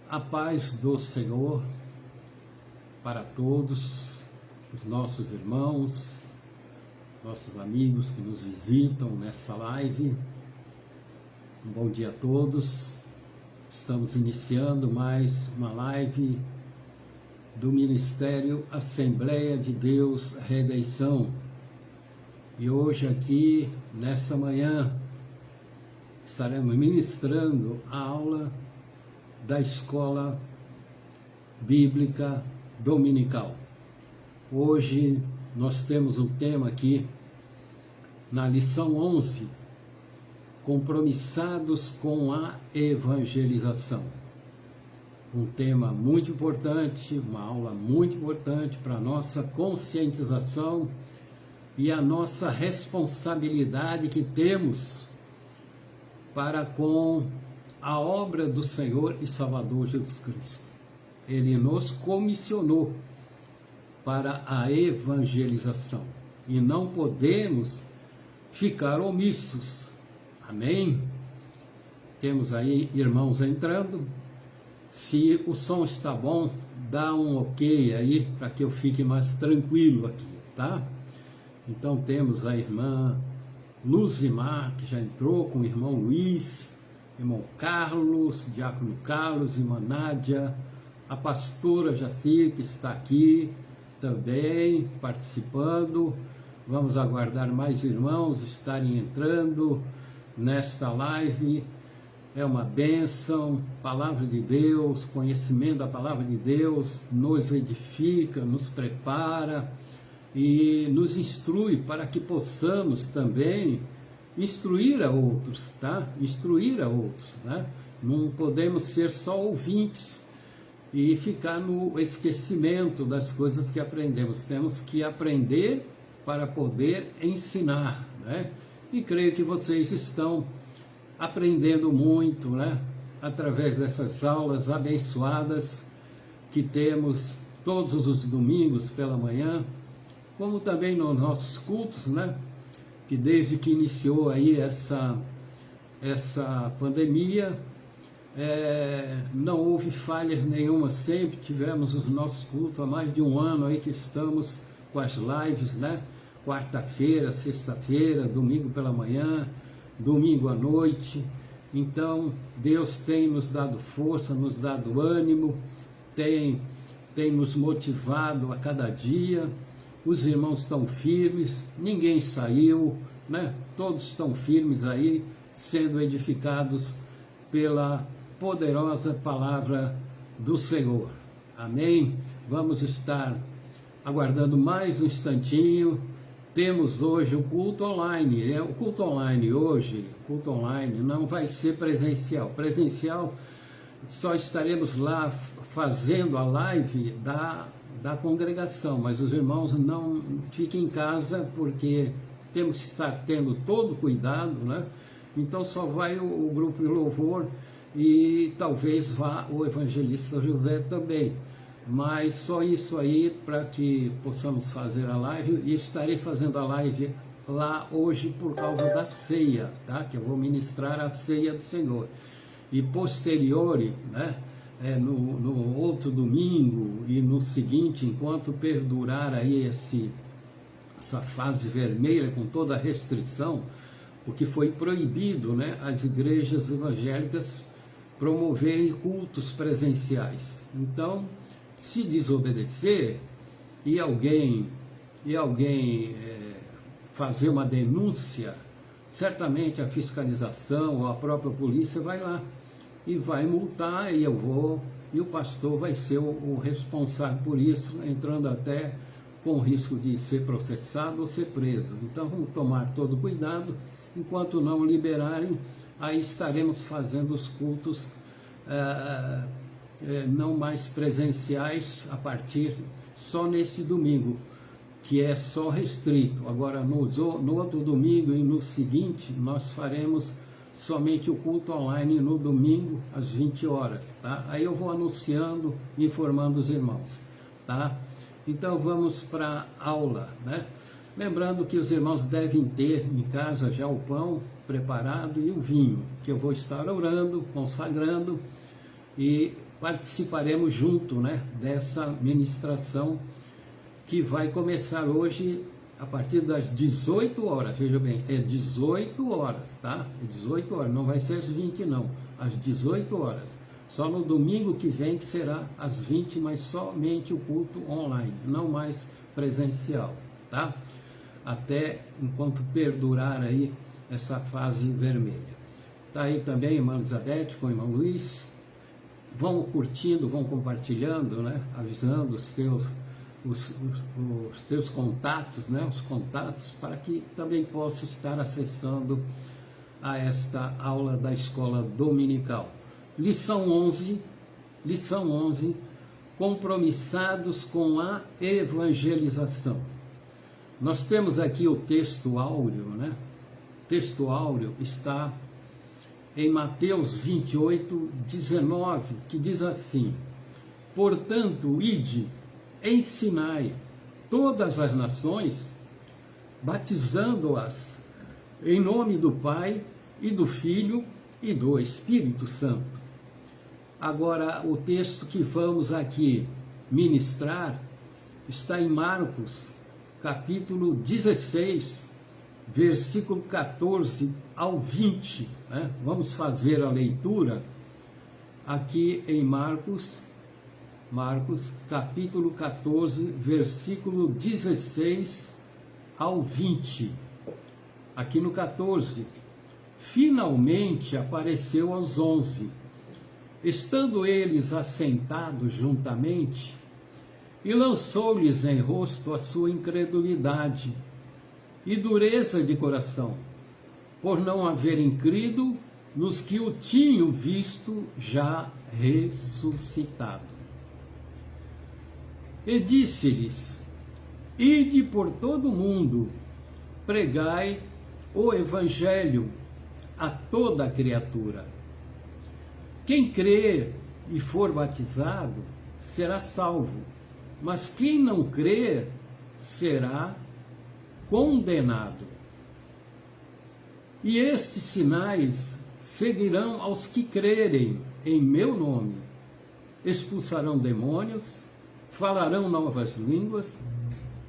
A paz do Senhor para todos os nossos irmãos, nossos amigos que nos visitam nessa live. Um bom dia a todos. Estamos iniciando mais uma live do Ministério Assembleia de Deus Redenção. E hoje aqui, nessa manhã, estaremos ministrando a aula da Escola Bíblica Dominical. Hoje nós temos um tema aqui na lição 11, compromissados com a evangelização. Um tema muito importante, uma aula muito importante para a nossa conscientização e a nossa responsabilidade que temos para com a obra do Senhor e Salvador Jesus Cristo. Ele nos comissionou para a evangelização e não podemos ficar omissos. Amém? Temos aí irmãos entrando. Se o som está bom, dá um ok aí para que eu fique mais tranquilo aqui, tá? Então temos a irmã Luzimar, que já entrou, com o irmão Luiz, irmão Carlos, diácono Carlos, irmã Nádia, a pastora Jaci, que está aqui também participando. Vamos aguardar mais irmãos estarem entrando nesta live. É uma bênção, palavra de Deus, conhecimento da palavra de Deus, nos edifica, nos prepara e nos instrui para que possamos também instruir a outros, tá? Instruir a outros, né? Não podemos ser só ouvintes e ficar no esquecimento das coisas que aprendemos. Temos que aprender para poder ensinar, né? E creio que vocês estão aprendendo muito, né? Através dessas aulas abençoadas que temos todos os domingos pela manhã, como também nos nossos cultos, né? Que desde que iniciou aí essa pandemia, não houve falhas nenhuma, sempre tivemos os nossos cultos, há mais de um ano aí que estamos com as lives, né? Quarta-feira, sexta-feira, domingo pela manhã, domingo à noite. Então, Deus tem nos dado força, nos dado ânimo, tem nos motivado a cada dia. Os irmãos estão firmes, ninguém saiu, né? Todos estão firmes aí, sendo edificados pela poderosa palavra do Senhor. Amém? Vamos estar aguardando mais um instantinho. Temos hoje o culto online. O culto online hoje, culto online não vai ser presencial. Presencial só estaremos lá fazendo a live da congregação, mas os irmãos não fiquem em casa, porque temos que estar tendo todo cuidado, né? Então só vai o grupo de louvor e talvez vá o evangelista José também, mas só isso aí para que possamos fazer a live. E estarei fazendo a live lá hoje por causa da ceia, tá? Que eu vou ministrar a ceia do Senhor, e posteriori, né? No outro domingo e no seguinte, enquanto perdurar aí essa fase vermelha com toda a restrição, porque foi proibido, né, as igrejas evangélicas promoverem cultos presenciais. Então, se desobedecer e alguém fazer uma denúncia, certamente a fiscalização ou a própria polícia vai lá e vai multar, e o pastor vai ser o responsável por isso, entrando até com o risco de ser processado ou ser preso. Então vamos tomar todo cuidado. Enquanto não liberarem, aí estaremos fazendo os cultos não mais presenciais a partir só neste domingo, que é só restrito. Agora no outro domingo e no seguinte nós faremos somente o culto online no domingo às 20 horas, tá? Aí eu vou anunciando, informando os irmãos, tá? Então vamos para a aula, né? Lembrando que os irmãos devem ter em casa já o pão preparado e o vinho, que eu vou estar orando, consagrando, e participaremos junto, né, dessa ministração que vai começar hoje a partir das 18 horas, veja bem, é 18 horas, tá? É 18 horas, não vai ser às 20 não, às 18 horas. Só no domingo que vem que será às 20, mas somente o culto online, não mais presencial, tá? Até enquanto perdurar aí essa fase vermelha. Tá aí também, irmã Elizabeth com o irmão Luiz. Vão curtindo, vão compartilhando, né? Avisando os teus contatos, né? Os contatos, para que também possa estar acessando a esta aula da escola dominical. Lição 11, compromissados com a evangelização. Nós temos aqui o texto áureo, né? O texto áureo está em Mateus 28, 19, que diz assim: portanto, ide, ensinai todas as nações, batizando-as em nome do Pai e do Filho e do Espírito Santo. Agora, o texto que vamos aqui ministrar está em Marcos, capítulo 16, versículo 14 ao 20. Né? Vamos fazer a leitura aqui em Marcos, capítulo 14, versículo 16 ao 20. Aqui no 14, finalmente apareceu aos 11, estando eles assentados juntamente, e lançou-lhes em rosto a sua incredulidade e dureza de coração, por não haverem crido nos que o tinham visto já ressuscitado. E disse-lhes: ide por todo o mundo, pregai o evangelho a toda a criatura. Quem crer e for batizado será salvo, mas quem não crer será condenado. E estes sinais seguirão aos que crerem em meu nome: expulsarão demônios, falarão novas línguas,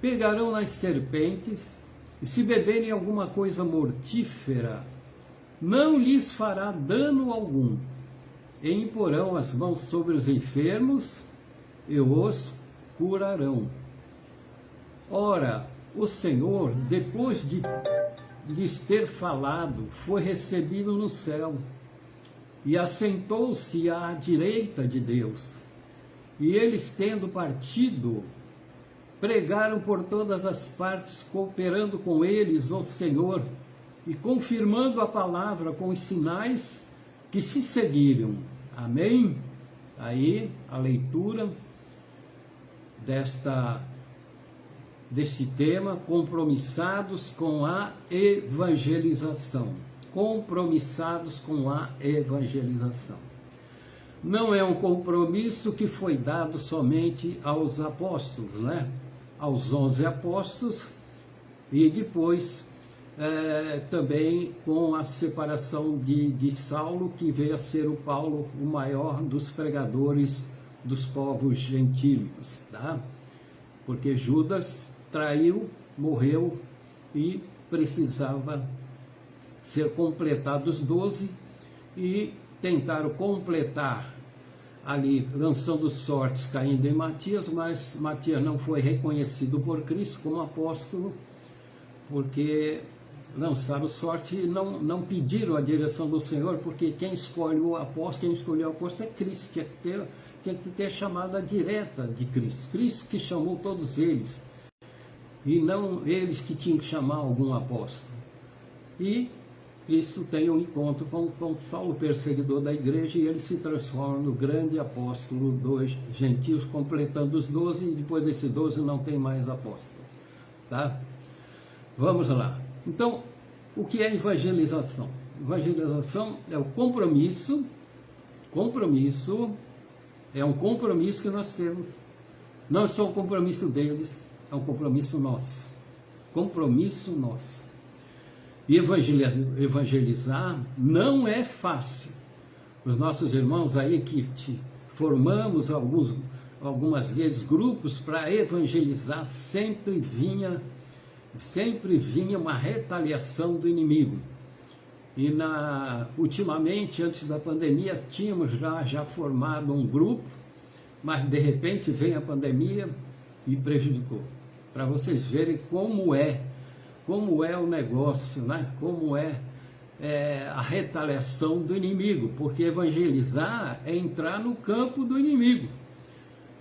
pegarão nas serpentes, e se beberem alguma coisa mortífera, não lhes fará dano algum. E imporão as mãos sobre os enfermos e os curarão. Ora, o Senhor, depois de lhes ter falado, foi recebido no céu e assentou-se à direita de Deus. E eles, tendo partido, pregaram por todas as partes, cooperando com eles o Senhor e confirmando a palavra com os sinais que se seguiram. Amém? Aí a leitura deste tema, compromissados com a evangelização. Compromissados com a evangelização. Não é um compromisso que foi dado somente aos apóstolos, né? Aos 11 apóstolos, e depois também com a separação de Saulo, que veio a ser o Paulo, o maior dos pregadores dos povos gentílicos, tá? Porque Judas traiu, morreu e precisava ser completado os 12, e tentaram completar ali, lançando sortes, caindo em Matias, mas Matias não foi reconhecido por Cristo como apóstolo, porque lançaram sorte e não pediram a direção do Senhor, porque quem escolheu o apóstolo é Cristo, tinha que ter a chamada direta de Cristo. Cristo que chamou todos eles, e não eles que tinham que chamar algum apóstolo. E Cristo tem um encontro com Saulo, perseguidor da igreja, e ele se transforma no grande apóstolo dos gentios, completando os 12, e depois desses 12 não tem mais apóstolo. Tá? Vamos lá. Então, o que é evangelização? Evangelização é o compromisso, é um compromisso que nós temos. Não é só o compromisso deles, é um compromisso nosso. Compromisso nosso. E evangelizar não é fácil, os nossos irmãos aí que formamos algumas vezes grupos para evangelizar, sempre vinha uma retaliação do inimigo. E ultimamente, antes da pandemia, tínhamos já formado um grupo, mas de repente vem a pandemia e prejudicou. Para vocês verem como é o negócio, né? Como é a retaliação do inimigo, porque evangelizar é entrar no campo do inimigo,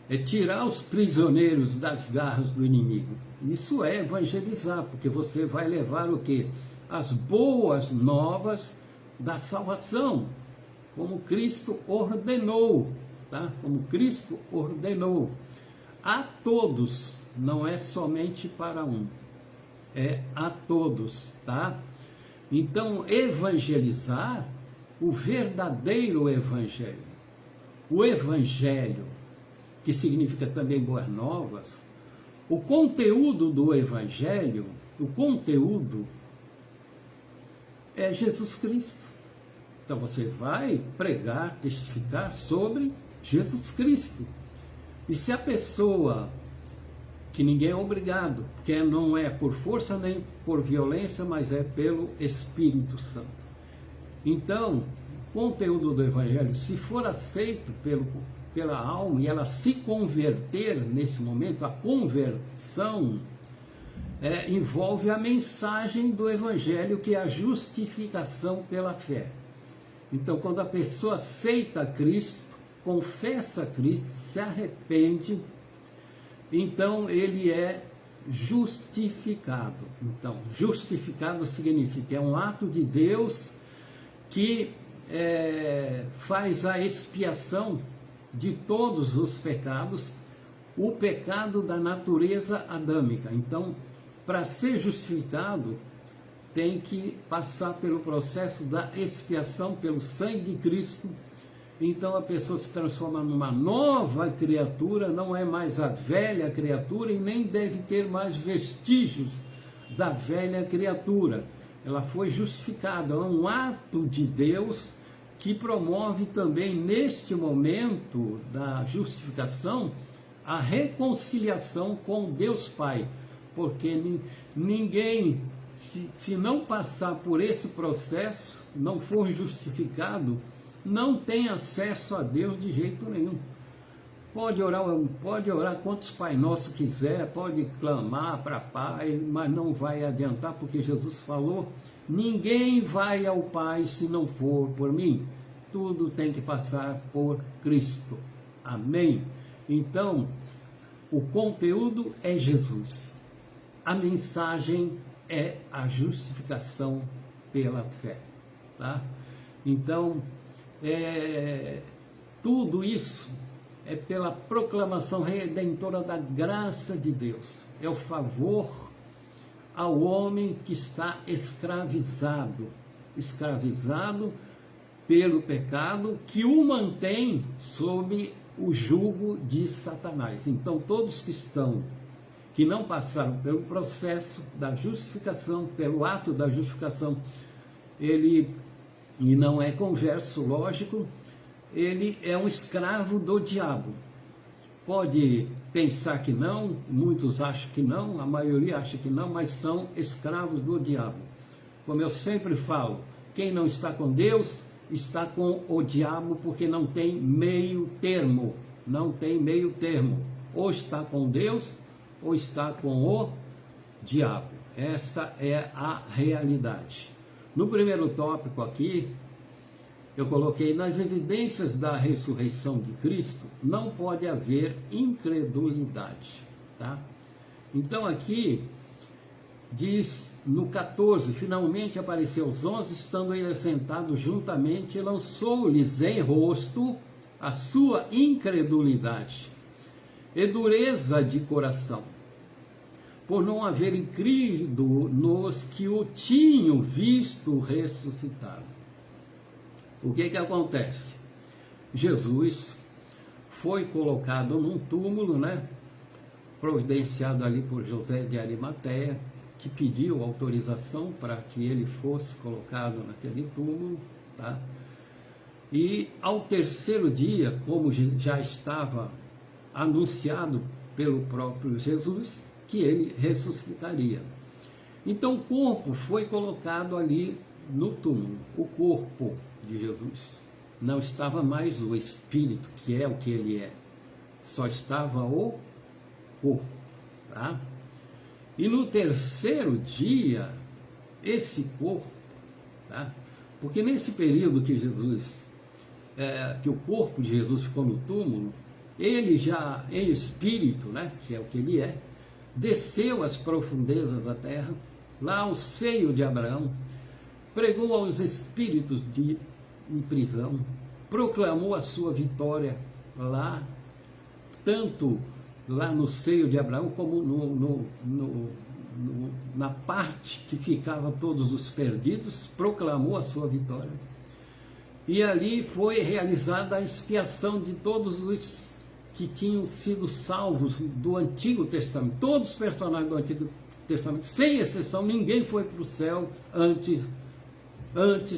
é tirar os prisioneiros das garras do inimigo. Isso é evangelizar, porque você vai levar o quê? As boas novas da salvação, como Cristo ordenou, tá? Como Cristo ordenou a todos, não é somente para um, é a todos, tá? Então, evangelizar, o verdadeiro evangelho, o evangelho, que significa também boas novas, o conteúdo do evangelho, o conteúdo é Jesus Cristo. Então você vai pregar, testificar sobre Jesus Cristo. E se a pessoa, que ninguém é obrigado, porque não é por força nem por violência, mas é pelo Espírito Santo. Então, o conteúdo do Evangelho, se for aceito pela alma e ela se converter nesse momento, a conversão envolve a mensagem do Evangelho, que é a justificação pela fé. Então, quando a pessoa aceita Cristo, confessa Cristo, se arrepende, então ele é justificado. Então, justificado significa, é um ato de Deus que faz a expiação de todos os pecados, o pecado da natureza adâmica. Então, para ser justificado, tem que passar pelo processo da expiação pelo sangue de Cristo. Então a pessoa se transforma numa nova criatura, não é mais a velha criatura e nem deve ter mais vestígios da velha criatura. Ela foi justificada, é um ato de Deus que promove também neste momento da justificação a reconciliação com Deus Pai, porque ninguém, se não passar por esse processo, não for justificado, não tem acesso a Deus de jeito nenhum. Pode orar quantos Pai Nosso quiser, pode clamar para Pai, mas não vai adiantar, porque Jesus falou: ninguém vai ao Pai se não for por mim. Tudo tem que passar por Cristo. Amém? Então, o conteúdo é Jesus. A mensagem é a justificação pela fé, tá? Então, tudo isso é pela proclamação redentora da graça de Deus. É o favor ao homem que está escravizado pelo pecado, que o mantém sob o jugo de Satanás. Então, todos que não passaram pelo processo da justificação, pelo ato da justificação, e não é converso, lógico, ele é um escravo do diabo. Pode pensar que não, muitos acham que não, a maioria acha que não, mas são escravos do diabo. Como eu sempre falo, quem não está com Deus está com o diabo, porque não tem meio termo, ou está com Deus ou está com o diabo. Essa é a realidade. No primeiro tópico aqui, eu coloquei: nas evidências da ressurreição de Cristo, não pode haver incredulidade, tá? Então aqui, diz no 14, finalmente apareceu aos 11, estando ele assentado juntamente, e lançou-lhes em rosto a sua incredulidade e dureza de coração, por não haverem crido nos que o tinham visto ressuscitado. O que acontece? Jesus foi colocado num túmulo, né? Providenciado ali por José de Arimateia, que pediu autorização para que ele fosse colocado naquele túmulo, tá? E ao terceiro dia, como já estava anunciado pelo próprio Jesus, que ele ressuscitaria. Então o corpo foi colocado ali no túmulo, o corpo de Jesus. Não estava mais o espírito, que é o que ele é. Só estava o corpo, tá? E no terceiro dia, esse corpo, tá? Porque nesse período que que o corpo de Jesus ficou no túmulo, ele já em espírito, né, que é o que ele é, desceu às profundezas da terra, lá ao seio de Abraão, pregou aos espíritos em prisão, proclamou a sua vitória lá, tanto lá no seio de Abraão, como na parte que ficavam todos os perdidos, proclamou a sua vitória. E ali foi realizada a expiação de todos os que tinham sido salvos do Antigo Testamento. Todos os personagens do Antigo Testamento, sem exceção, ninguém foi para o céu antes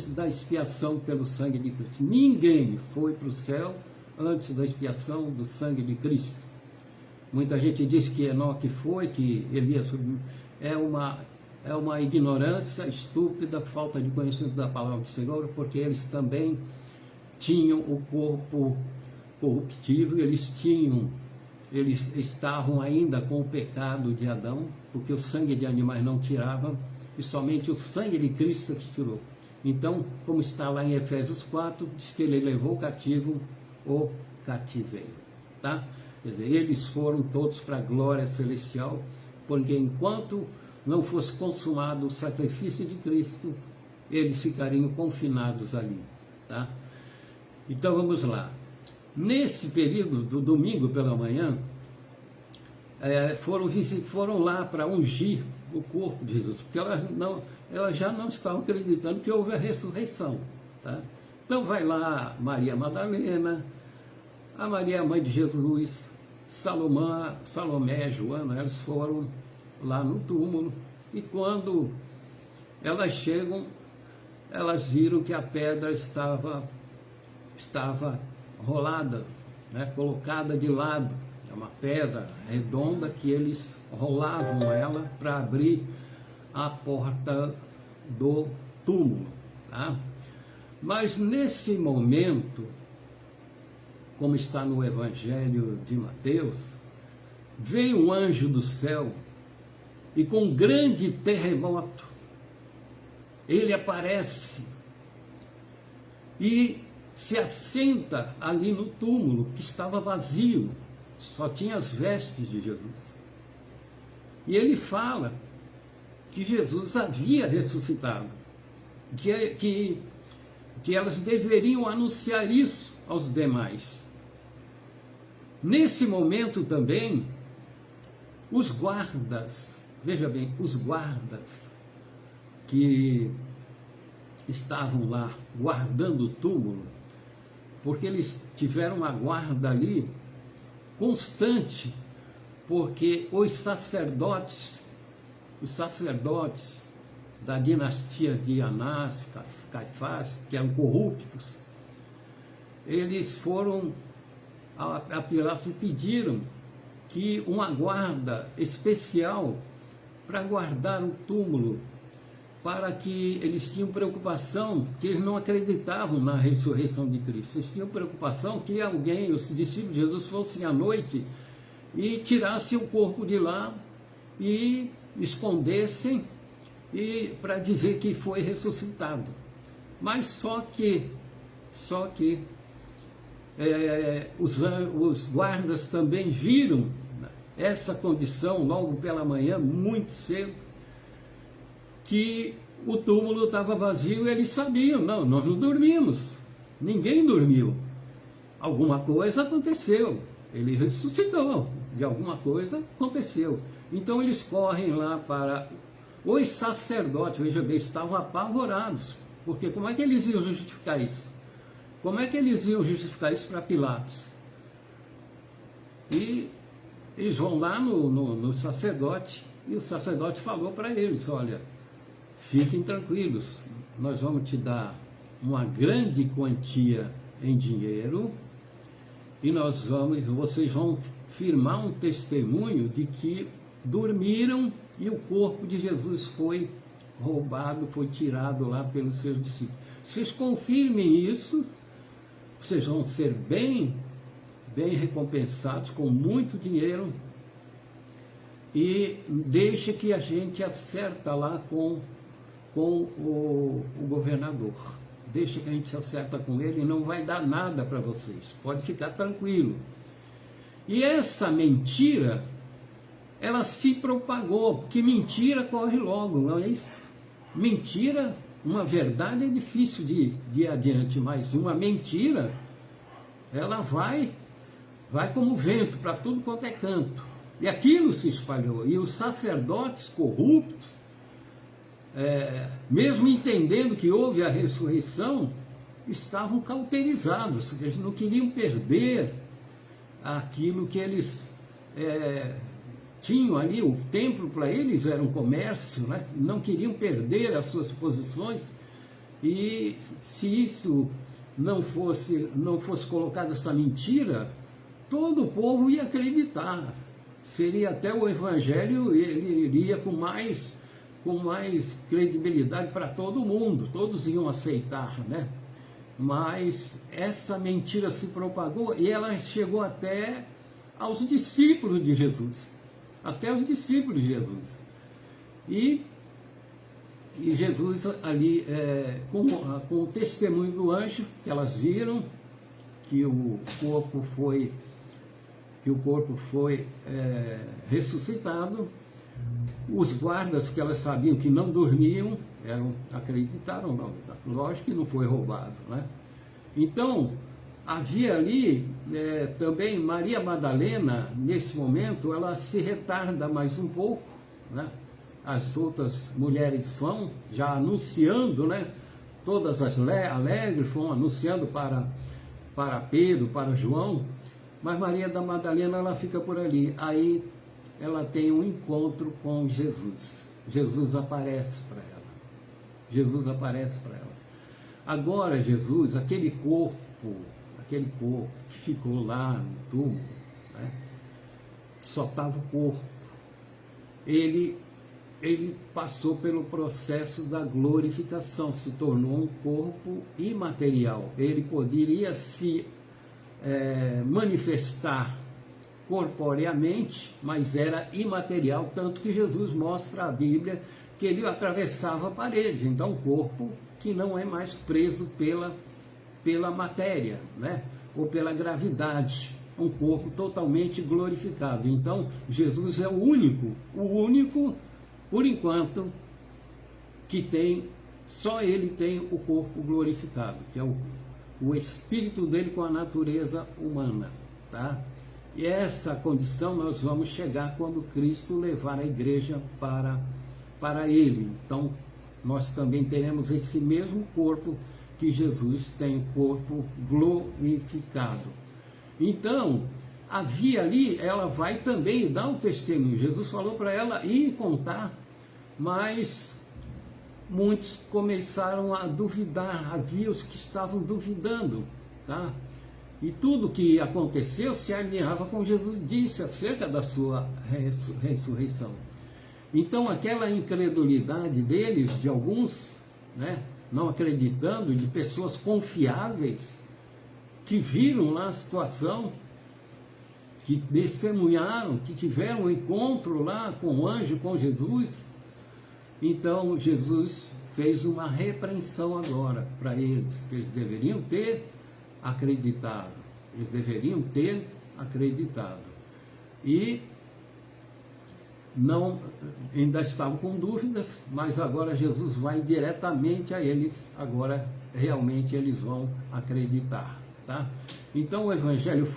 da expiação pelo sangue de Cristo. Ninguém foi para o céu antes da expiação do sangue de Cristo. Muita gente diz que Enoque foi, que Elias subiu. É uma ignorância estúpida, falta de conhecimento da palavra do Senhor, porque eles também tinham o corpo corruptível, eles estavam ainda com o pecado de Adão, porque o sangue de animais não tirava, e somente o sangue de Cristo que tirou. Então, como está lá em Efésios 4, diz que ele levou cativo o cativeiro, tá? Quer dizer, eles foram todos para a glória celestial, porque enquanto não fosse consumado o sacrifício de Cristo, eles ficariam confinados ali, tá? Então vamos lá. Nesse período do domingo pela manhã, foram lá para ungir o corpo de Jesus, porque elas já não estavam acreditando que houve a ressurreição, tá? Então vai lá Maria Madalena, a Maria mãe de Jesus, Salomé, Joana, elas foram lá no túmulo, e quando elas chegam, elas viram que a pedra estava rolada, né, colocada de lado. É uma pedra redonda que eles rolavam ela para abrir a porta do túmulo, tá? Mas nesse momento, como está no Evangelho de Mateus, veio um anjo do céu e com um grande terremoto, ele aparece e se assenta ali no túmulo, que estava vazio, só tinha as vestes de Jesus. E ele fala que Jesus havia ressuscitado, que elas deveriam anunciar isso aos demais. Nesse momento também, os guardas, veja bem, os guardas que estavam lá guardando o túmulo, porque eles tiveram uma guarda ali constante, porque os sacerdotes da dinastia de Anás, Caifás, que eram corruptos, eles foram a Pilatos e pediram que uma guarda especial para guardar o túmulo, para que eles tinham preocupação, que eles não acreditavam na ressurreição de Cristo. Eles tinham preocupação que alguém, os discípulos de Jesus, fossem à noite e tirassem o corpo de lá e escondessem para dizer que foi ressuscitado. Mas só que os guardas também viram essa condição logo pela manhã, muito cedo, que o túmulo estava vazio, e eles sabiam, nós não dormimos, ninguém dormiu, alguma coisa aconteceu, ele ressuscitou, de alguma coisa aconteceu. Então eles correm lá para os sacerdotes, veja bem, estavam apavorados, porque como é que eles iam justificar isso? Como é que eles iam justificar isso para Pilatos? E eles vão lá no sacerdote, e o sacerdote falou para eles, olha, fiquem tranquilos, nós vamos te dar uma grande quantia em dinheiro, e vocês vão firmar um testemunho de que dormiram e o corpo de Jesus foi roubado, foi tirado lá pelos seus discípulos. Vocês confirmem isso, vocês vão ser bem recompensados com muito dinheiro, e deixa que a gente acerta lá com o governador. Deixa que a gente acerta com ele, e não vai dar nada para vocês, pode ficar tranquilo. E essa mentira, ela se propagou, porque mentira corre logo, não é isso? Mentira, uma verdade é difícil de ir adiante, mas uma mentira, ela vai como vento para tudo quanto é canto. E aquilo se espalhou, e os sacerdotes corruptos, mesmo entendendo que houve a ressurreição, estavam cauterizados, eles não queriam perder aquilo que eles tinham ali. O templo para eles era um comércio, né? Não queriam perder as suas posições, e se isso não fosse colocada essa mentira, todo o povo ia acreditar, seria até o evangelho, ele iria com mais credibilidade para todo mundo, todos iam aceitar, né? Mas essa mentira se propagou, e ela chegou até aos discípulos de Jesus, e Jesus ali, com o testemunho do anjo, que elas viram que o corpo foi ressuscitado. Os guardas, que elas sabiam que não dormiam, acreditaram, não, lógico que não foi roubado, né? Então, havia ali também Maria Madalena. Nesse momento, ela se retarda mais um pouco, né? As outras mulheres vão já anunciando, né? Todas as alegres vão anunciando para Pedro, para João, mas Maria da Madalena, ela fica por ali. Aí ela tem um encontro com Jesus. Jesus aparece para ela. Agora Jesus, aquele corpo que ficou lá no túmulo, né? Só estava o corpo. Ele passou pelo processo da glorificação, se tornou um corpo imaterial. Ele poderia se manifestar corporeamente, mas era imaterial, tanto que Jesus mostra a Bíblia que ele atravessava a parede. Então, um corpo que não é mais preso pela matéria, né? Ou pela gravidade, um corpo totalmente glorificado. Então, Jesus é o único, por enquanto, que só ele tem o corpo glorificado, que é o espírito dele com a natureza humana, tá? E essa condição nós vamos chegar quando Cristo levar a igreja para ele. Então, nós também teremos esse mesmo corpo que Jesus tem, o corpo glorificado. Então, havia ali, ela vai também dar um testemunho. Jesus falou para ela ir contar, mas muitos começaram a duvidar, havia os que estavam duvidando, tá? E tudo que aconteceu se alinhava com Jesus disse acerca da sua ressurreição. Então, aquela incredulidade deles, de alguns, né, não acreditando, de pessoas confiáveis, que viram lá a situação, que testemunharam, que tiveram um encontro lá com o anjo, com Jesus. Então, Jesus fez uma repreensão agora para eles, que eles deveriam ter acreditado. E não, ainda estavam com dúvidas, mas agora Jesus vai diretamente a eles, agora realmente eles vão acreditar, tá? Então o evangelho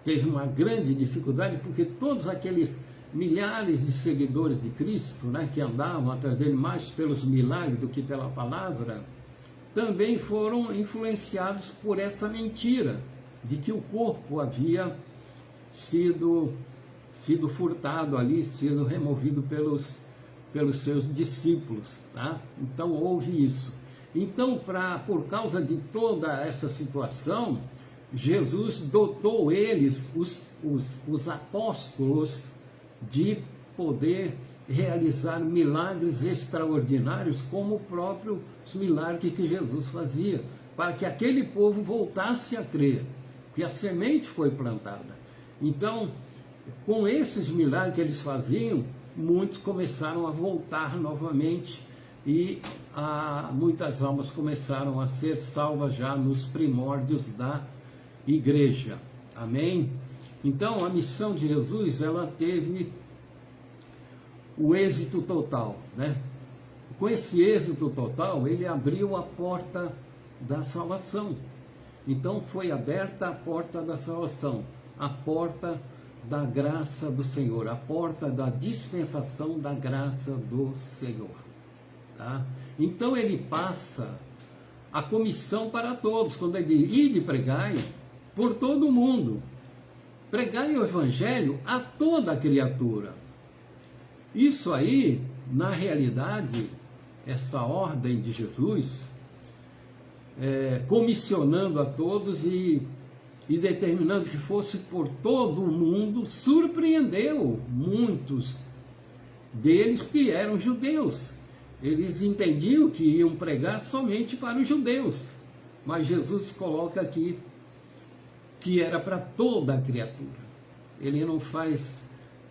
teve uma grande dificuldade, porque todos aqueles milhares de seguidores de Cristo, né, que andavam atrás dele mais pelos milagres do que pela palavra, também foram influenciados por essa mentira de que o corpo havia sido furtado ali, sido removido pelos seus discípulos, tá? Então houve isso. Então, por causa de toda essa situação, Jesus dotou eles, os apóstolos, de poder realizar milagres extraordinários, como o próprio milagre que Jesus fazia, para que aquele povo voltasse a crer, que a semente foi plantada. Então, com esses milagres que eles faziam, muitos começaram a voltar novamente e muitas almas começaram a ser salvas já nos primórdios da igreja. Amém? Então, a missão de Jesus, ela teve o êxito total, né? Com esse êxito total, ele abriu a porta da salvação. Então, foi aberta a porta da salvação, a porta da graça do Senhor, a porta da dispensação da graça do Senhor. Tá? Então, ele passa a comissão para todos, quando ele ide pregai por todo o mundo. Pregai o evangelho a toda a criatura. Isso aí, na realidade, essa ordem de Jesus, comissionando a todos e determinando que fosse por todo o mundo, surpreendeu muitos deles que eram judeus. Eles entendiam que iam pregar somente para os judeus, mas Jesus coloca aqui que era para toda a criatura. Ele não faz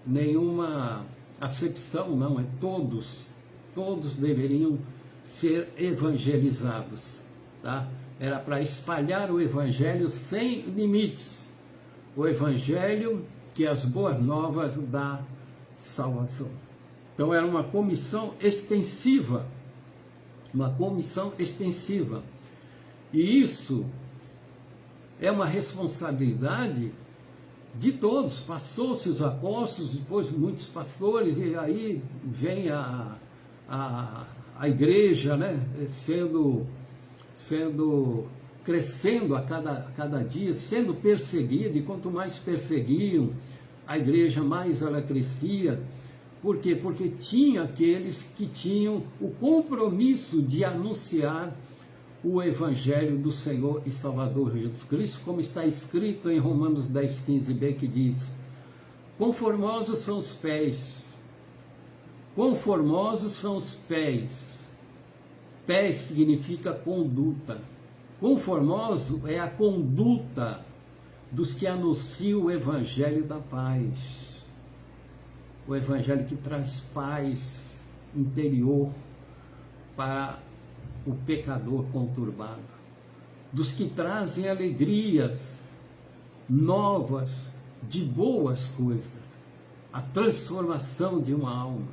nenhuma acepção, não, é todos deveriam ser evangelizados, tá? Era para espalhar o evangelho sem limites, o evangelho que é as boas novas da salvação. Então era uma comissão extensiva, e isso é uma responsabilidade de todos. Passou-se os apóstolos, depois muitos pastores, e aí vem a igreja, né, crescendo a cada dia, sendo perseguida, e quanto mais perseguiam a igreja, mais ela crescia. Por quê? Porque tinha aqueles que tinham o compromisso de anunciar o Evangelho do Senhor e Salvador Jesus Cristo, como está escrito em Romanos 10:15b, que diz: conformosos são os pés. Conformosos são os pés. Pés significa conduta. Conformoso é a conduta dos que anunciam o Evangelho da paz. O Evangelho que traz paz interior para o pecador conturbado, dos que trazem alegrias novas de boas coisas, a transformação de uma alma,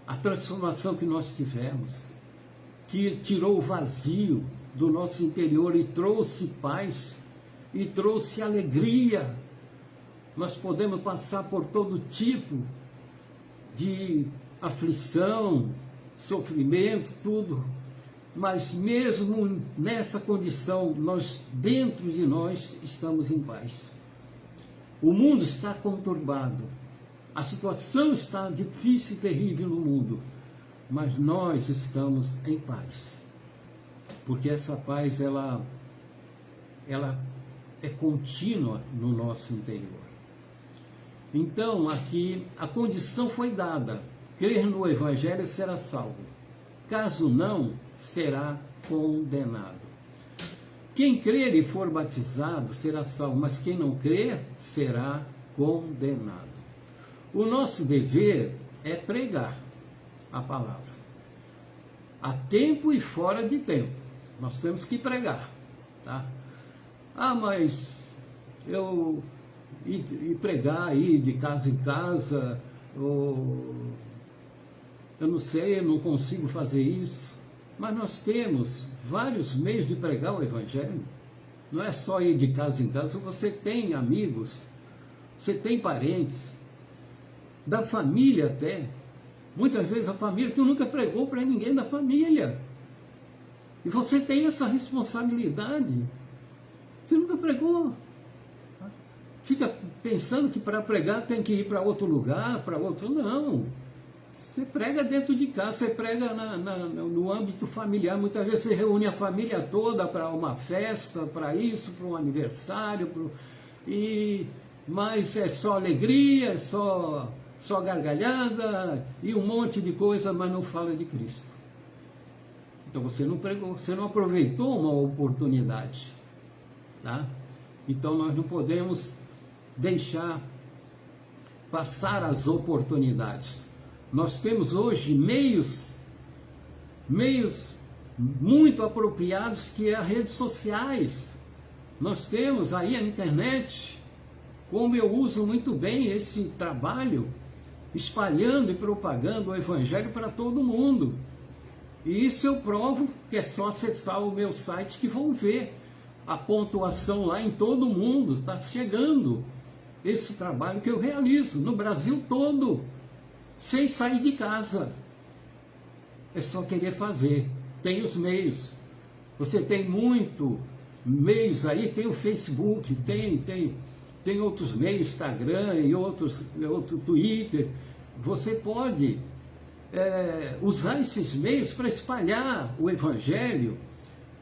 a transformação que nós tivemos, que tirou o vazio do nosso interior e trouxe paz, e trouxe alegria. Nós podemos passar por todo tipo de aflição, sofrimento, tudo, mas mesmo nessa condição, dentro de nós estamos em paz. O mundo está conturbado, a situação está difícil e terrível no mundo, mas nós estamos em paz, porque essa paz ela é contínua no nosso interior. Então aqui a condição foi dada: crer no Evangelho será salvo, caso não, será condenado. Quem crer e for batizado será salvo, mas quem não crer será condenado. O nosso dever é pregar a palavra, a tempo e fora de tempo. Nós temos que pregar, tá? Mas eu ir pregar aí de casa em casa, eu não sei, eu não consigo fazer isso. Mas nós temos vários meios de pregar o Evangelho. Não é só ir de casa em casa. Você tem amigos, você tem parentes, da família até. Muitas vezes a família, tu nunca pregou para ninguém da família. E você tem essa responsabilidade. Você nunca pregou. Fica pensando que para pregar tem que ir para outro lugar, para outro. Não. Você prega dentro de casa, você prega no âmbito familiar. Muitas vezes você reúne a família toda para uma festa, para isso, para um aniversário, mas é só alegria, é só gargalhada e um monte de coisa, mas não fala de Cristo. Então você não pregou, você não aproveitou uma oportunidade. Tá? Então nós não podemos deixar passar as oportunidades. Nós temos hoje meios muito apropriados, que é as redes sociais. Nós temos aí a internet, como eu uso muito bem esse trabalho, espalhando e propagando o Evangelho para todo mundo. E isso eu provo, que é só acessar o meu site que vão ver. A pontuação lá em todo mundo está chegando. Esse trabalho que eu realizo no Brasil todo, sem sair de casa. É só querer fazer. Tem os meios. Você tem muito meios aí, tem o Facebook, tem outros meios, Instagram e outro Twitter. Você pode usar esses meios para espalhar o Evangelho.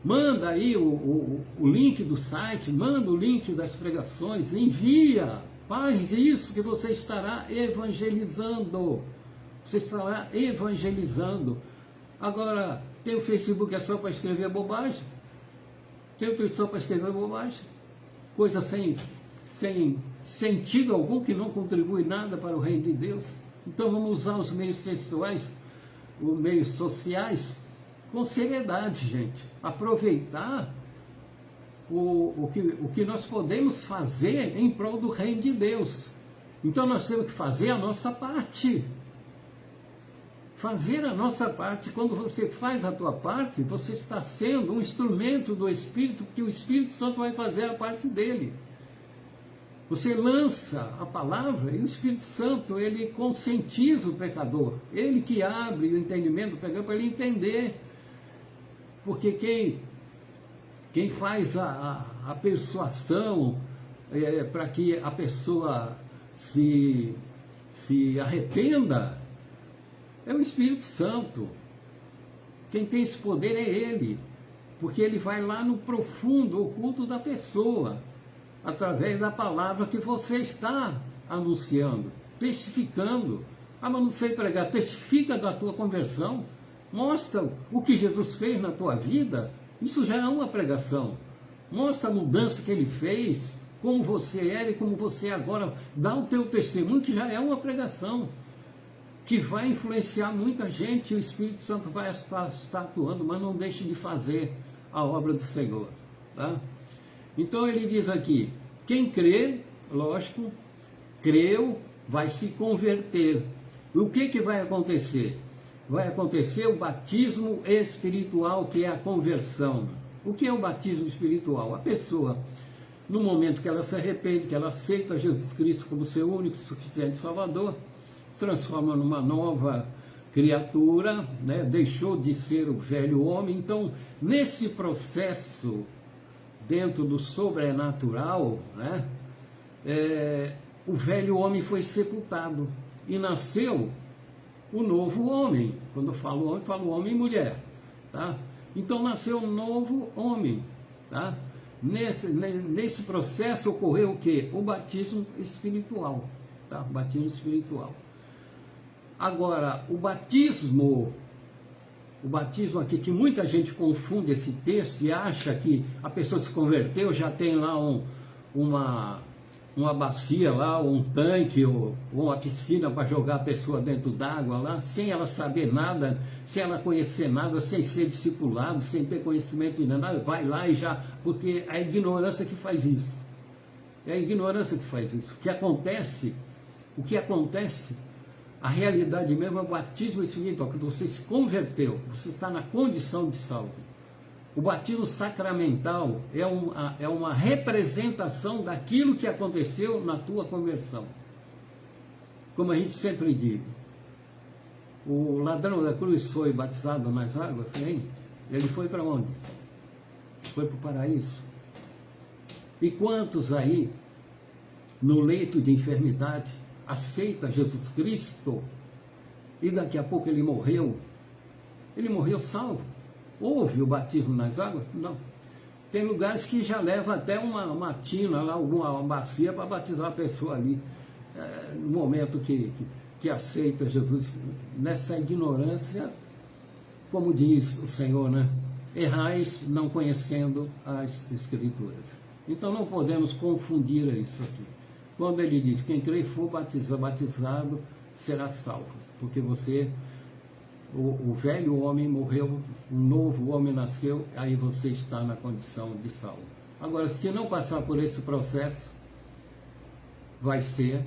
Manda aí o link do site, manda o link das pregações, envia, faz isso que você estará evangelizando. Você estará evangelizando. Agora, tem o Facebook, é só para escrever bobagem. Tem o Twitter só para escrever bobagem. Coisa sem sentido algum, que não contribui nada para o reino de Deus. Então vamos usar os meios sexuais, os meios sociais, com seriedade, gente. Aproveitar o que nós podemos fazer em prol do reino de Deus. Então nós temos que fazer a nossa parte. Fazer a nossa parte. Quando você faz a tua parte, você está sendo um instrumento do Espírito, porque o Espírito Santo vai fazer a parte dele. Você lança a palavra e o Espírito Santo, ele conscientiza o pecador. Ele que abre o entendimento do pecador para ele entender. Porque quem faz a persuasão para que a pessoa se arrependa é o Espírito Santo. Quem tem esse poder é ele, porque ele vai lá no profundo, oculto da pessoa, através da palavra que você está anunciando, testificando. Ah, mas não sei pregar. Testifica da tua conversão, mostra o que Jesus fez na tua vida. Isso já é uma pregação. Mostra a mudança que ele fez, como você era e como você é agora. Dá o teu testemunho, que já é uma pregação, que vai influenciar muita gente. O Espírito Santo vai estar atuando, mas não deixe de fazer a obra do Senhor. Tá? Então ele diz aqui, quem crê, lógico, creu, vai se converter. O que vai acontecer? Vai acontecer o batismo espiritual, que é a conversão. O que é o batismo espiritual? A pessoa, no momento que ela se arrepende, que ela aceita Jesus Cristo como seu único e suficiente Salvador, se transforma numa nova criatura, né? Deixou de ser o velho homem. Então, nesse processo, dentro do sobrenatural, né? O velho homem foi sepultado e nasceu o novo homem. Quando eu falo homem e mulher, tá? Então nasceu um novo homem, tá? Nesse processo ocorreu o quê? O batismo espiritual, tá? O batismo espiritual. Agora, o batismo aqui, que muita gente confunde esse texto e acha que a pessoa se converteu, já tem lá uma bacia lá, um tanque ou uma piscina para jogar a pessoa dentro d'água lá, sem ela saber nada, sem ela conhecer nada, sem ser discipulado, sem ter conhecimento de nada, vai lá e já, porque é a ignorância que faz isso. É a ignorância que faz isso. O que acontece, a realidade mesmo é o batismo espiritual, que você se converteu, você está na condição de salvo. O batismo sacramental é uma representação daquilo que aconteceu na tua conversão. Como a gente sempre diz, o ladrão da cruz foi batizado nas águas, hein? Ele foi para onde? Foi para o paraíso. E quantos aí, no leito de enfermidade, aceita Jesus Cristo e daqui a pouco ele morreu salvo. Houve o batismo nas águas? Não. Tem lugares que já leva até uma tina, lá, uma bacia para batizar a pessoa ali, no momento que aceita Jesus. Nessa ignorância, como diz o Senhor, né? Errais não conhecendo as Escrituras. Então não podemos confundir isso aqui. Quando ele diz, quem crê e for batizado será salvo, porque o velho homem morreu, um novo homem nasceu, aí você está na condição de salvo. Agora, se não passar por esse processo, vai ser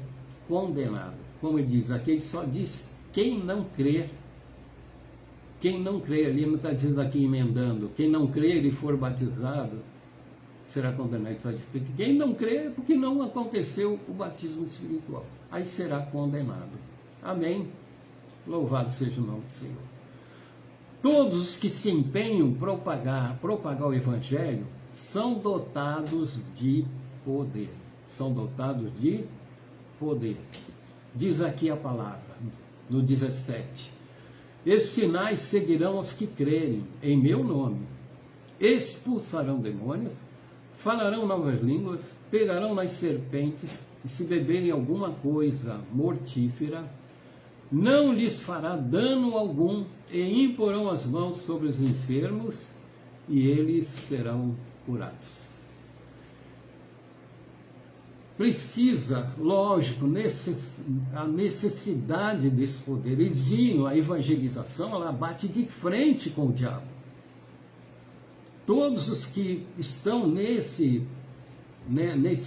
condenado. Como ele diz, aqui ele só diz, quem não crer, ele não está dizendo aqui emendando, quem não crer e for batizado, será condenado. Quem não crê é porque não aconteceu o batismo espiritual, aí será condenado. Amém? Louvado seja o nome do Senhor. Todos os que se empenham em propagar o Evangelho são dotados de poder. São dotados de poder. Diz aqui a palavra, no 17. Esses sinais seguirão os que crerem em meu nome. Expulsarão demônios, falarão novas línguas, pegarão nas serpentes, e se beberem alguma coisa mortífera, não lhes fará dano algum, e imporão as mãos sobre os enfermos, e eles serão curados. Precisa, lógico, a necessidade desse poder. A evangelização, ela bate de frente com o diabo. Todos os que estão nesse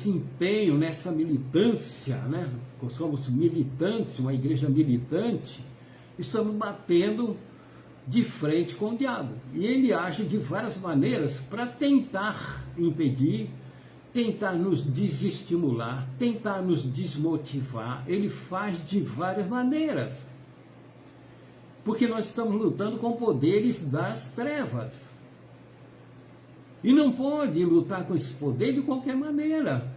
empenho, nessa militância, né? Somos militantes, uma igreja militante, estamos batendo de frente com o diabo. E ele age de várias maneiras para tentar impedir, tentar nos desestimular, tentar nos desmotivar. Ele faz de várias maneiras. Porque nós estamos lutando com poderes das trevas. E não pode lutar com esse poder de qualquer maneira.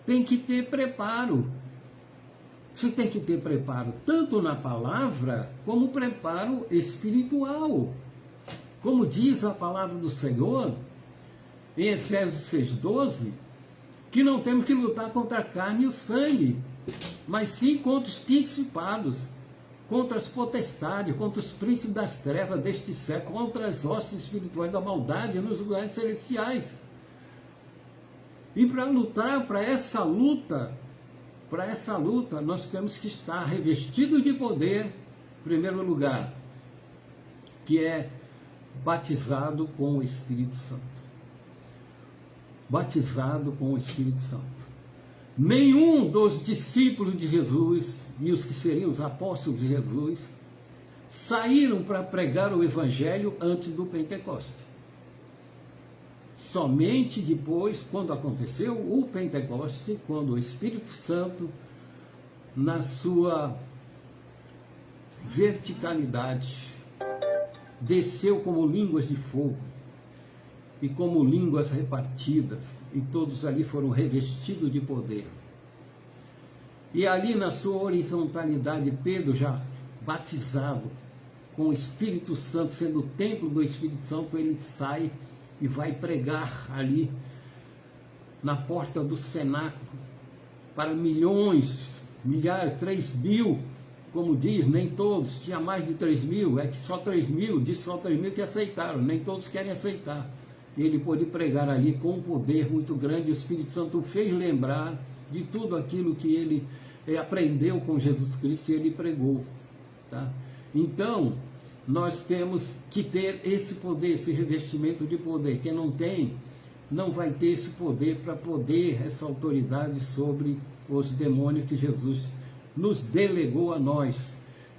Tem que ter preparo. Você tem que ter preparo tanto na palavra, como preparo espiritual. Como diz a palavra do Senhor, em Efésios 6,12, que não temos que lutar contra a carne e o sangue, mas sim contra os principados, contra as potestades, contra os príncipes das trevas deste século, contra as hostes espirituais da maldade nos lugares celestiais. E para lutar, para essa luta, nós temos que estar revestidos de poder, em primeiro lugar, que é batizado com o Espírito Santo. Batizado com o Espírito Santo. Nenhum dos discípulos de Jesus e os que seriam os apóstolos de Jesus saíram para pregar o Evangelho antes do Pentecoste. Somente depois, quando aconteceu o Pentecoste, quando o Espírito Santo, na sua verticalidade, desceu como línguas de fogo e como línguas repartidas, e todos ali foram revestidos de poder. E ali na sua horizontalidade, Pedro já batizado com o Espírito Santo, sendo o templo do Espírito Santo, ele sai e vai pregar ali na porta do cenáculo para milhões, milhares, 3.000, como diz, nem todos, tinha mais de 3.000, é que só 3.000, diz só 3.000 que aceitaram, nem todos querem aceitar. E ele pôde pregar ali com um poder muito grande, o Espírito Santo o fez lembrar de tudo aquilo que ele aprendeu com Jesus Cristo e ele pregou. Tá? Então, nós temos que ter esse poder, esse revestimento de poder. Quem não tem, não vai ter esse poder para poder, essa autoridade sobre os demônios que Jesus nos delegou a nós.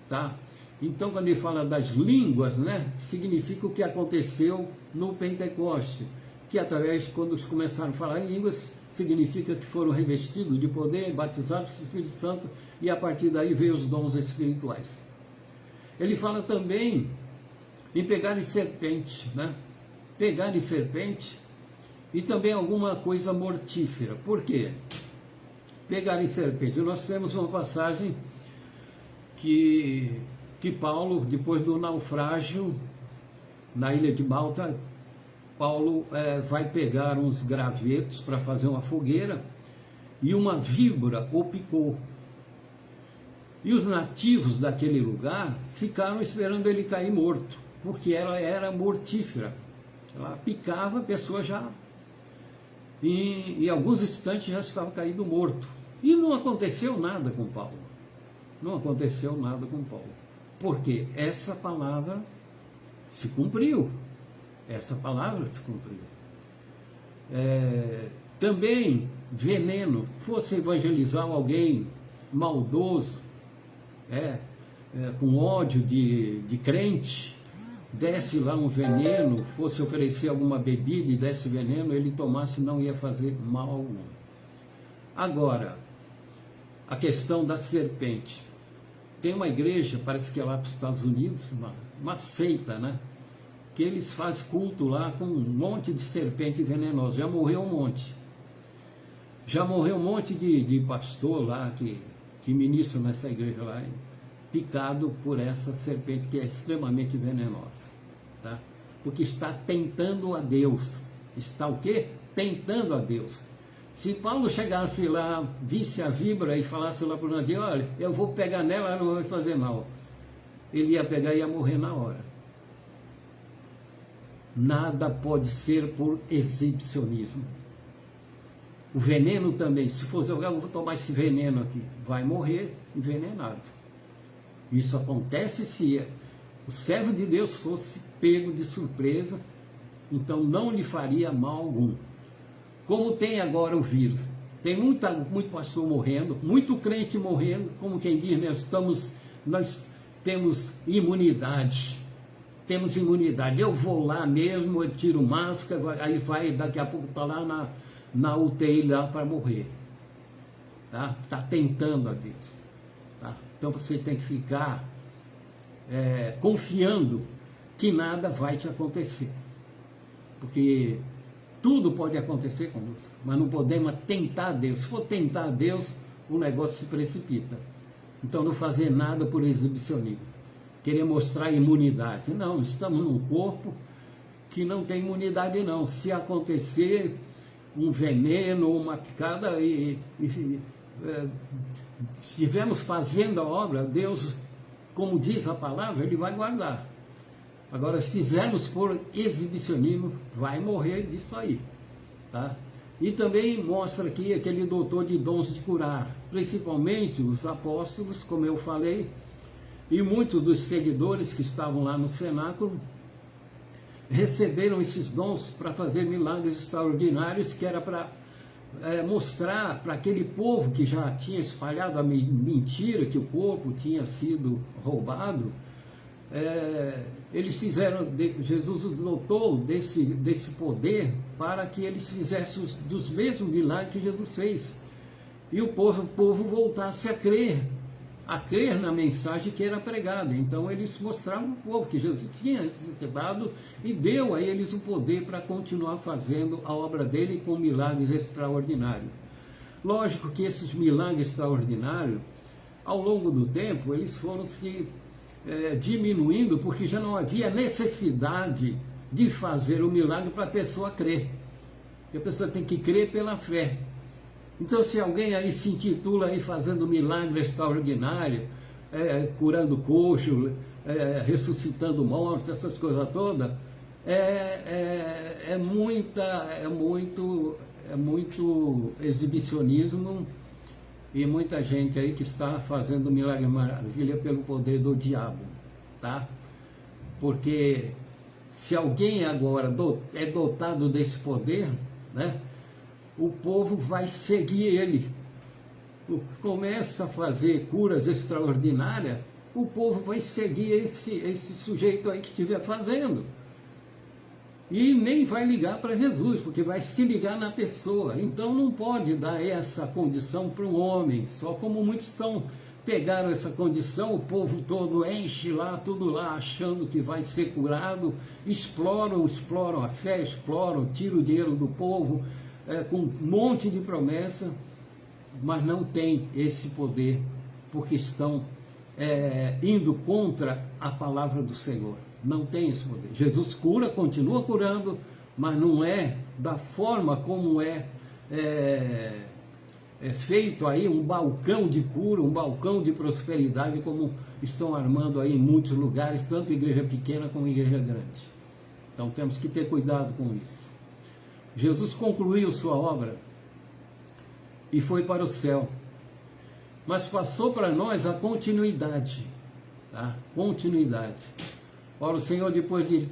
Tá? Então, quando ele fala das línguas, né, significa o que aconteceu no Pentecoste, que através, quando eles começaram a falar em línguas, significa que foram revestidos de poder, batizados com o Espírito Santo, e a partir daí veio os dons espirituais. Ele fala também em pegar em serpente, né? Pegar em serpente e também alguma coisa mortífera. Por quê? Pegar em serpente. Nós temos uma passagem que Paulo, depois do naufrágio na ilha de Malta, Paulo vai pegar uns gravetos para fazer uma fogueira e uma víbora o picou. E os nativos daquele lugar ficaram esperando ele cair morto, porque ela era mortífera. Ela picava, a pessoa já, em alguns instantes, já estava caído morto. E não aconteceu nada com Paulo. Não aconteceu nada com Paulo. Porque essa palavra se cumpriu. Essa palavra se cumpriu. Também veneno, fosse evangelizar alguém maldoso, com ódio de crente, desse lá um veneno, fosse oferecer alguma bebida e desse veneno, ele tomasse, não ia fazer mal algum. Agora, a questão da serpente. Tem uma igreja, parece que é lá para os Estados Unidos, uma seita, né? Que eles fazem culto lá com um monte de serpente venenosa. Já morreu um monte. Já morreu um monte de pastor lá que ministra nessa igreja lá, picado por essa serpente que é extremamente venenosa, tá? Porque está tentando a Deus. Está o quê? Tentando a Deus. Se Paulo chegasse lá, visse a víbora e falasse lá para o navio, olha, eu vou pegar nela, ela não vai fazer mal. Ele ia pegar e ia morrer na hora. Nada pode ser por exibicionismo. O veneno também, se fosse eu vou tomar esse veneno aqui, vai morrer envenenado. Isso acontece se o servo de Deus fosse pego de surpresa, então não lhe faria mal algum. Como tem agora o vírus, tem muito pastor morrendo, muito crente morrendo, como quem diz, nós temos imunidade. Temos imunidade, eu vou lá mesmo, eu tiro máscara, aí vai, daqui a pouco está lá na UTI lá para morrer. Tá? Tá tentando a Deus. Tá? Então você tem que ficar confiando que nada vai te acontecer. Porque tudo pode acontecer conosco, mas não podemos tentar Deus. Se for tentar Deus, o negócio se precipita. Então não fazer nada por exibicionismo. Querer mostrar imunidade. Não, estamos num corpo que não tem imunidade não. Se acontecer um veneno ou uma picada estivermos fazendo a obra, Deus, como diz a palavra, Ele vai guardar. Agora, se fizermos por exibicionismo, vai morrer disso aí. Tá? E também mostra aqui aquele doutor de dons de curar, principalmente os apóstolos, como eu falei, e muitos dos seguidores que estavam lá no cenáculo receberam esses dons para fazer milagres extraordinários, que era para mostrar para aquele povo que já tinha espalhado a mentira, que o corpo tinha sido roubado. Eles fizeram, Jesus os dotou desse poder para que eles fizessem dos mesmos milagres que Jesus fez. E o povo voltasse a crer na mensagem que era pregada. Então eles mostraram ao povo que Jesus tinha ressuscitado e deu a eles o poder para continuar fazendo a obra dele com milagres extraordinários. Lógico que esses milagres extraordinários, ao longo do tempo, eles foram se diminuindo, porque já não havia necessidade de fazer o milagre para a pessoa crer. E a pessoa tem que crer pela fé. Então, se alguém aí se intitula aí fazendo milagre extraordinário, curando coxo, ressuscitando mortos, essas coisas todas, é muito exibicionismo e muita gente aí que está fazendo milagre maravilha pelo poder do diabo, tá? Porque se alguém agora é dotado desse poder, né? O povo vai seguir ele. Começa a fazer curas extraordinárias, o povo vai seguir esse sujeito aí que estiver fazendo. E nem vai ligar para Jesus, porque vai se ligar na pessoa. Então não pode dar essa condição para um homem. Só como muitos pegaram essa condição, o povo todo enche lá, tudo lá, achando que vai ser curado, exploram a fé, tiram o dinheiro do povo, com um monte de promessa, mas não tem esse poder, porque estão indo contra a palavra do Senhor. Não tem esse poder. Jesus cura, continua curando, mas não é da forma como é feito aí um balcão de cura, um balcão de prosperidade, como estão armando aí em muitos lugares, tanto igreja pequena como igreja grande. Então temos que ter cuidado com isso. Jesus concluiu sua obra e foi para o céu, mas passou para nós a continuidade, tá? Continuidade. Ora, o Senhor, depois de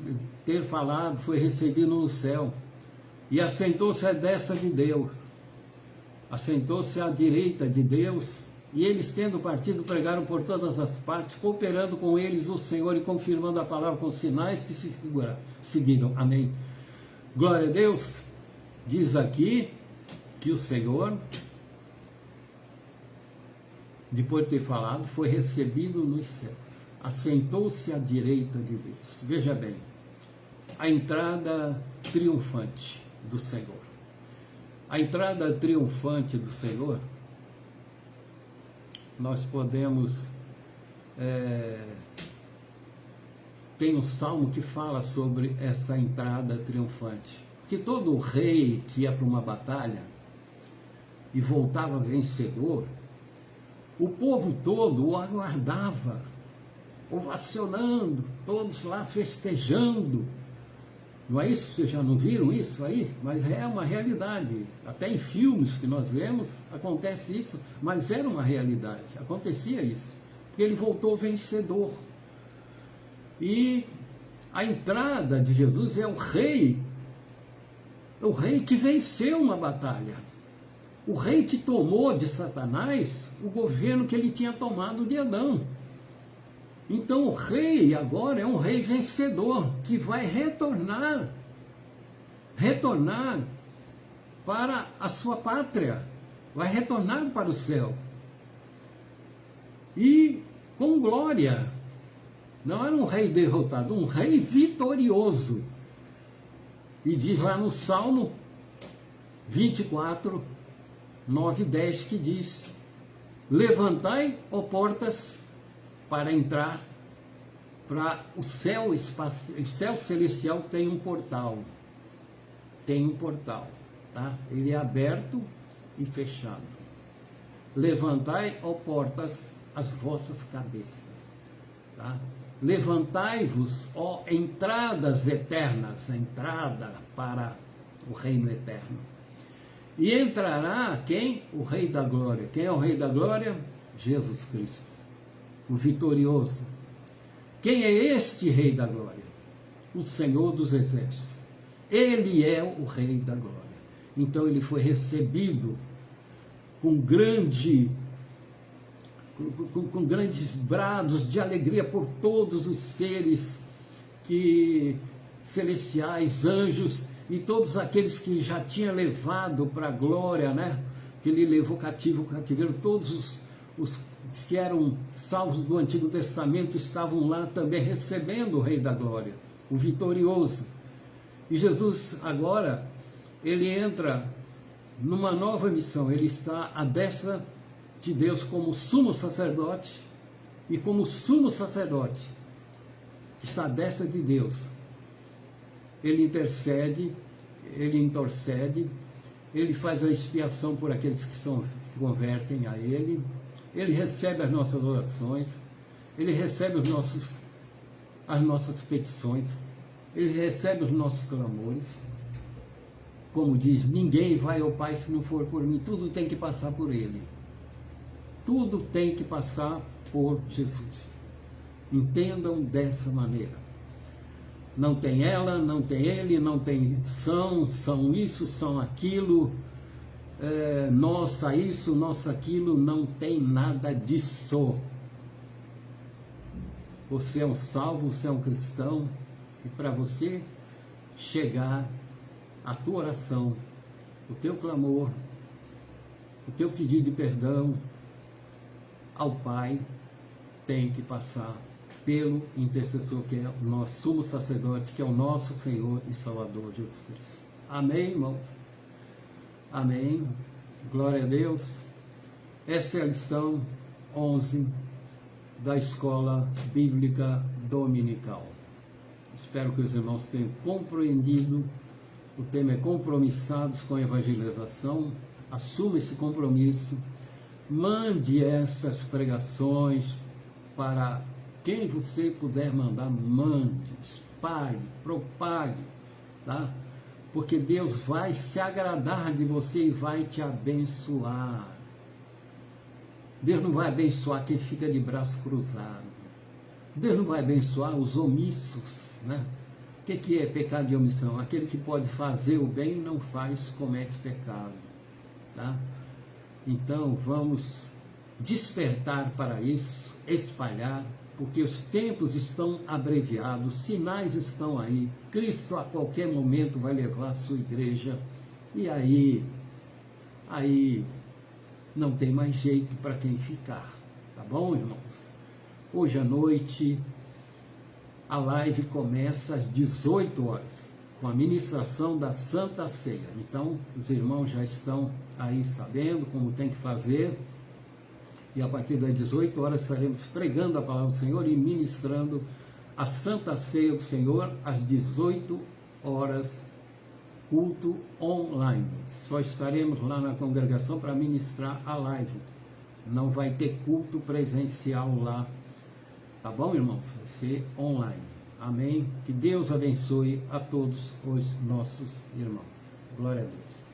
ter falado, foi recebido no céu e assentou-se à destra de Deus, assentou-se à direita de Deus, e eles, tendo partido, pregaram por todas as partes, cooperando com eles o Senhor e confirmando a palavra com sinais que se seguiram. Amém. Glória a Deus. Diz aqui que o Senhor, depois de ter falado, foi recebido nos céus, assentou-se à direita de Deus. Veja bem, a entrada triunfante do Senhor. A entrada triunfante do Senhor, nós podemos... tem um salmo que fala sobre essa entrada triunfante. Que todo rei que ia para uma batalha e voltava vencedor, o povo todo o aguardava, ovacionando, todos lá festejando. Não é isso? Vocês já não viram isso aí? Mas é uma realidade. Até em filmes que nós vemos, acontece isso, mas era uma realidade, acontecia isso. Porque ele voltou vencedor. E a entrada de Jesus é o rei que venceu uma batalha. O rei que tomou de Satanás o governo que ele tinha tomado de Adão. Então o rei agora é um rei vencedor, que vai retornar para a sua pátria, vai retornar para o céu. E com glória. Não era um rei derrotado, um rei vitorioso. E diz lá no Salmo 24, 9 e 10, que diz: levantai, ó portas, para entrar para o céu espacial. O céu celestial tem um portal. Tem um portal, tá? Ele é aberto e fechado. Levantai, ó portas, as vossas cabeças, tá? Levantai-vos, ó entradas eternas, a entrada para o reino eterno. E entrará quem? O Rei da Glória. Quem é o Rei da Glória? Jesus Cristo, o vitorioso. Quem é este Rei da Glória? O Senhor dos Exércitos. Ele é o Rei da Glória. Então ele foi recebido com grandes brados de alegria por todos os seres celestiais, anjos e todos aqueles que já tinha levado para a glória, né? Que ele levou cativo o cativeiro. Todos os que eram salvos do Antigo Testamento estavam lá também recebendo o Rei da Glória, o vitorioso. E Jesus agora, ele entra numa nova missão. Ele está à destra de Deus como sumo sacerdote, e como sumo sacerdote que está à destra de Deus, ele intercede, ele faz a expiação por aqueles que convertem a ele recebe as nossas orações, ele recebe as nossas petições, ele recebe os nossos clamores. Como diz, ninguém vai ao Pai se não for por mim, tudo tem que passar por ele. Tudo tem que passar por Jesus. Entendam dessa maneira. Não tem ela, não tem ele, não tem são isso, são aquilo, nossa isso, nossa aquilo, não tem nada disso. Você é um salvo, você é um cristão, e para você chegar a tua oração, o teu clamor, o teu pedido de perdão ao Pai, tem que passar pelo intercessor, que é o nosso sumo sacerdote, que é o nosso Senhor e Salvador Jesus Cristo. Amém, irmãos? Amém. Glória a Deus. Essa é a lição 11 da Escola Bíblica Dominical. Espero que os irmãos tenham compreendido. O tema é compromissados com a evangelização. Assuma esse compromisso. Mande essas pregações para quem você puder mandar. Mande, espalhe, propague, tá? Porque Deus vai se agradar de você e vai te abençoar. Deus não vai abençoar quem fica de braço cruzado. Deus não vai abençoar os omissos, né? O que é pecado de omissão? Aquele que pode fazer o bem e não faz, comete pecado, tá? Então vamos despertar para isso, espalhar, porque os tempos estão abreviados, sinais estão aí, Cristo a qualquer momento vai levar a sua igreja, e aí não tem mais jeito para quem ficar, tá bom, irmãos? Hoje à noite a live começa às 18 horas, com a ministração da Santa Ceia. Então os irmãos já estão aí sabendo como tem que fazer, e a partir das 18 horas estaremos pregando a palavra do Senhor e ministrando a Santa Ceia do Senhor às 18 horas, culto online. Só estaremos lá na congregação para ministrar a live. Não vai ter culto presencial lá, tá bom, irmãos? Vai ser online. Amém? Que Deus abençoe a todos os nossos irmãos. Glória a Deus.